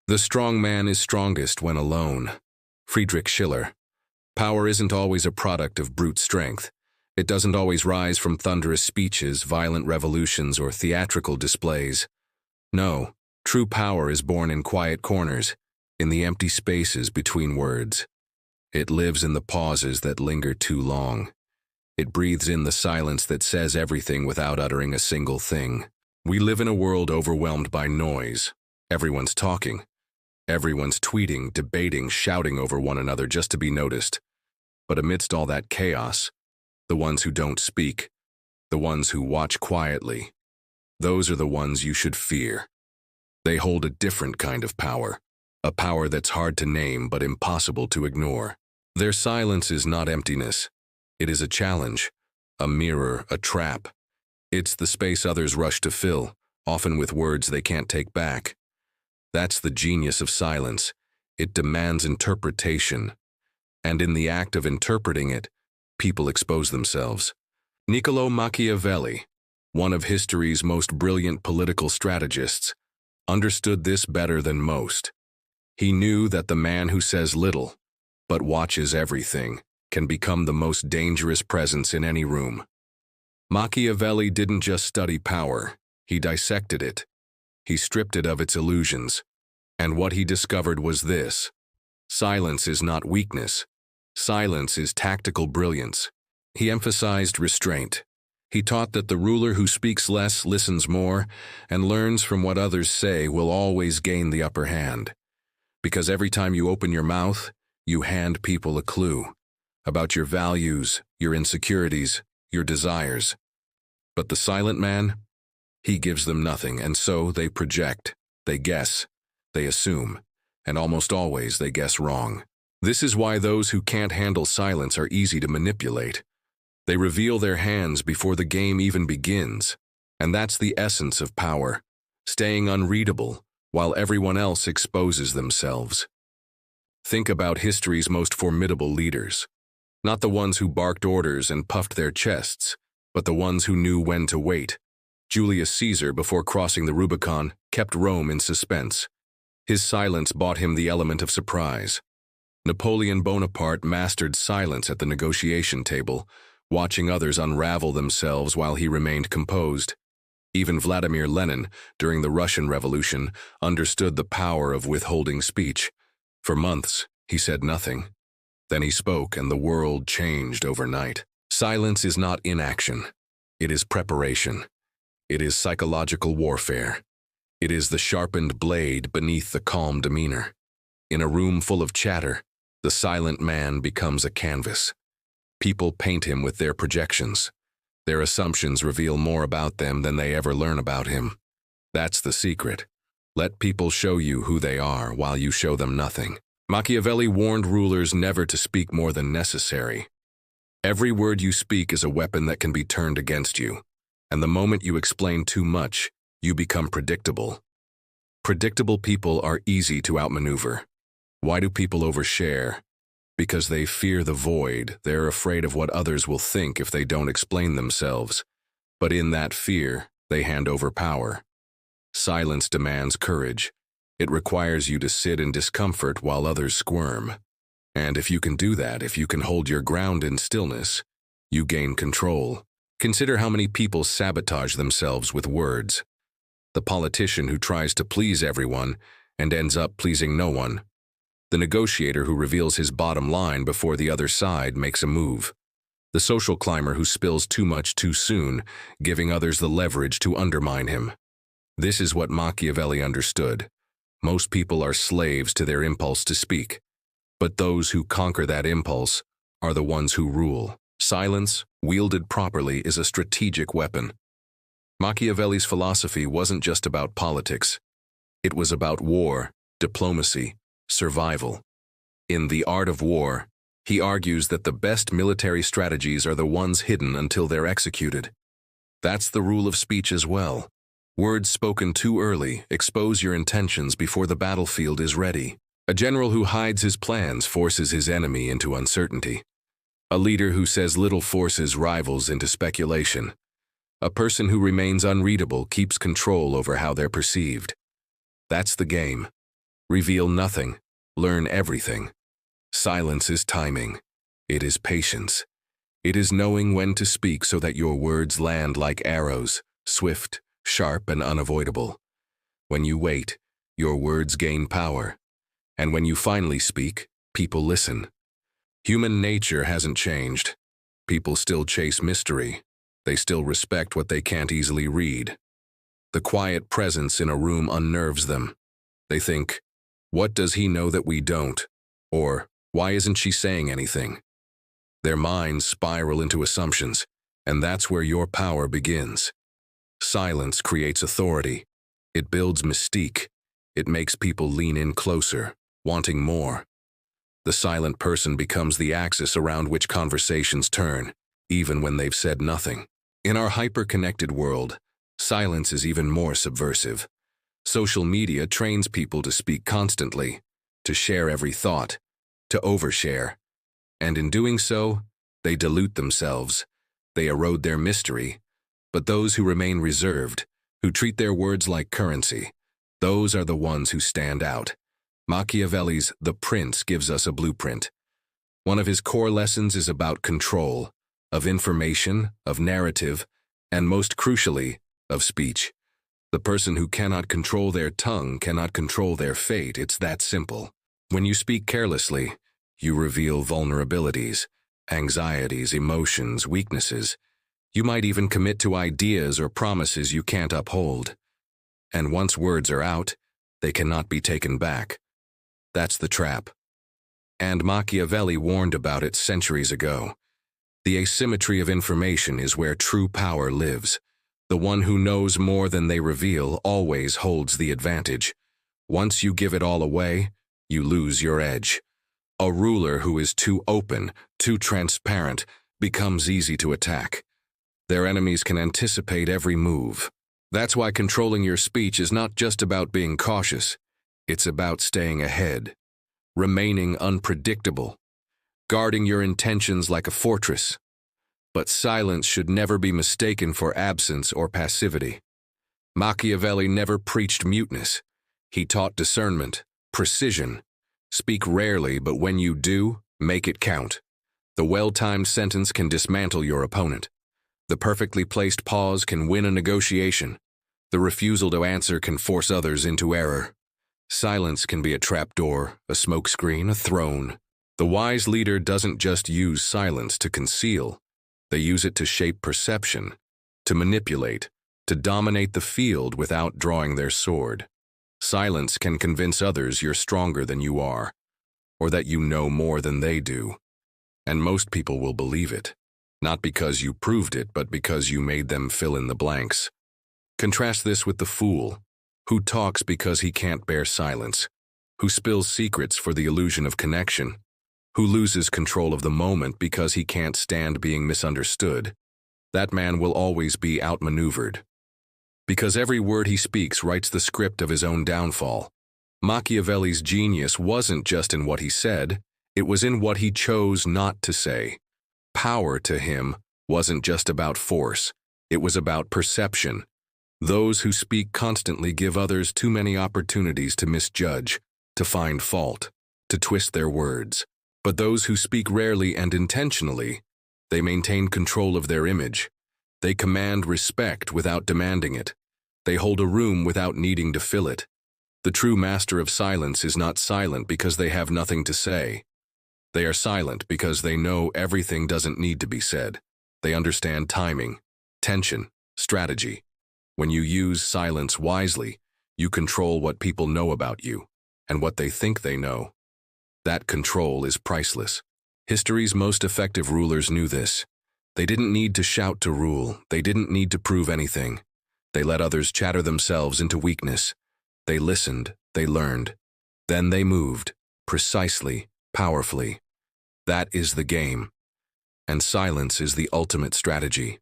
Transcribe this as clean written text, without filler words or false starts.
The strong man is strongest when alone. Friedrich Schiller. Power isn't always a product of brute strength. It doesn't always rise from thunderous speeches, violent revolutions, or theatrical displays. No, true power is born in quiet corners, in the empty spaces between words. It lives in the pauses that linger too long. It breathes in the silence that says everything without uttering a single thing. We live in a world overwhelmed by noise. Everyone's talking. Everyone's tweeting, debating, shouting over one another just to be noticed. But amidst all that chaos, the ones who don't speak, the ones who watch quietly, those are the ones you should fear. They hold a different kind of power, a power that's hard to name but impossible to ignore. Their silence is not emptiness. It is a challenge, a mirror, a trap. It's the space others rush to fill, often with words they can't take back. That's the genius of silence. It demands interpretation. And in the act of interpreting it, people expose themselves. Niccolò Machiavelli, one of history's most brilliant political strategists, understood this better than most. He knew that the man who says little, but watches everything, can become the most dangerous presence in any room. Machiavelli didn't just study power, he dissected it. He stripped it of its illusions. And what he discovered was this: silence is not weakness. Silence is tactical brilliance. He emphasized restraint. He taught that the ruler who speaks less listens more and learns from what others say will always gain the upper hand. Because every time you open your mouth, you hand people a clue about your values, your insecurities, your desires. But the silent man, he gives them nothing, and so they project, they guess, they assume, and almost always they guess wrong. This is why those who can't handle silence are easy to manipulate. They reveal their hands before the game even begins, and that's the essence of power, staying unreadable while everyone else exposes themselves. Think about history's most formidable leaders. Not the ones who barked orders and puffed their chests, but the ones who knew when to wait. Julius Caesar, before crossing the Rubicon, kept Rome in suspense. His silence bought him the element of surprise. Napoleon Bonaparte mastered silence at the negotiation table, watching others unravel themselves while he remained composed. Even Vladimir Lenin, during the Russian Revolution, understood the power of withholding speech. For months, he said nothing. Then he spoke, and the world changed overnight. Silence is not inaction. It is preparation. It is psychological warfare. It is the sharpened blade beneath the calm demeanor. In a room full of chatter, the silent man becomes a canvas. People paint him with their projections. Their assumptions reveal more about them than they ever learn about him. That's the secret. Let people show you who they are while you show them nothing. Machiavelli warned rulers never to speak more than necessary. Every word you speak is a weapon that can be turned against you, and the moment you explain too much, you become predictable. Predictable people are easy to outmaneuver. Why do people overshare? Because they fear the void. They're afraid of what others will think if they don't explain themselves. But in that fear, they hand over power. Silence demands courage. It requires you to sit in discomfort while others squirm. And if you can do that, if you can hold your ground in stillness, you gain control. Consider how many people sabotage themselves with words. The politician who tries to please everyone and ends up pleasing no one. The negotiator who reveals his bottom line before the other side makes a move. The social climber who spills too much too soon, giving others the leverage to undermine him. This is what Machiavelli understood. Most people are slaves to their impulse to speak, but those who conquer that impulse are the ones who rule. Silence, wielded properly, is a strategic weapon. Machiavelli's philosophy wasn't just about politics. It was about war, diplomacy, survival. In The Art of War, he argues that the best military strategies are the ones hidden until they're executed. That's the rule of speech as well. Words spoken too early expose your intentions before the battlefield is ready. A general who hides his plans forces his enemy into uncertainty. A leader who says little forces rivals into speculation. A person who remains unreadable keeps control over how they're perceived. That's the game. Reveal nothing, learn everything. Silence is timing. It is patience. It is knowing when to speak so that your words land like arrows, swift, sharp, and unavoidable. When you wait, your words gain power. And when you finally speak, people listen. Human nature hasn't changed. People still chase mystery. They still respect what they can't easily read. The quiet presence in a room unnerves them. They think, what does he know that we don't? Or, why isn't she saying anything? Their minds spiral into assumptions, and that's where your power begins. Silence creates authority. It builds mystique. It makes people lean in closer, wanting more. The silent person becomes the axis around which conversations turn, even when they've said nothing. In our hyper-connected world, silence is even more subversive. Social media trains people to speak constantly, to share every thought, to overshare. And in doing so, they dilute themselves. They erode their mystery. But those who remain reserved, who treat their words like currency, those are the ones who stand out. Machiavelli's The Prince gives us a blueprint. One of his core lessons is about control, of information, of narrative, and most crucially, of speech. The person who cannot control their tongue cannot control their fate. It's that simple. When you speak carelessly, you reveal vulnerabilities, anxieties, emotions, weaknesses. You might even commit to ideas or promises you can't uphold. And once words are out, they cannot be taken back. That's the trap. And Machiavelli warned about it centuries ago. The asymmetry of information is where true power lives. The one who knows more than they reveal always holds the advantage. Once you give it all away, you lose your edge. A ruler who is too open, too transparent, becomes easy to attack. Their enemies can anticipate every move. That's why controlling your speech is not just about being cautious. It's about staying ahead, remaining unpredictable, guarding your intentions like a fortress. But silence should never be mistaken for absence or passivity. Machiavelli never preached muteness. He taught discernment, precision. Speak rarely, but when you do, make it count. The well-timed sentence can dismantle your opponent. The perfectly placed pause can win a negotiation. The refusal to answer can force others into error. Silence can be a trapdoor, a smokescreen, a throne. The wise leader doesn't just use silence to conceal. They use it to shape perception, to manipulate, to dominate the field without drawing their sword. Silence can convince others you're stronger than you are, or that you know more than they do. And most people will believe it, not because you proved it, but because you made them fill in the blanks. Contrast this with the fool, who talks because he can't bear silence, who spills secrets for the illusion of connection, who loses control of the moment because he can't stand being misunderstood. That man will always be outmaneuvered. Because every word he speaks writes the script of his own downfall. Machiavelli's genius wasn't just in what he said, it was in what he chose not to say. Power to him wasn't just about force, it was about perception. Those who speak constantly give others too many opportunities to misjudge, to find fault, to twist their words. But those who speak rarely and intentionally, they maintain control of their image. They command respect without demanding it. They hold a room without needing to fill it. The true master of silence is not silent because they have nothing to say. They are silent because they know everything doesn't need to be said. They understand timing, tension, strategy. When you use silence wisely, you control what people know about you and what they think they know. That control is priceless. History's most effective rulers knew this. They didn't need to shout to rule. They didn't need to prove anything. They let others chatter themselves into weakness. They listened, they learned. Then they moved, precisely, powerfully. That is the game. And silence is the ultimate strategy.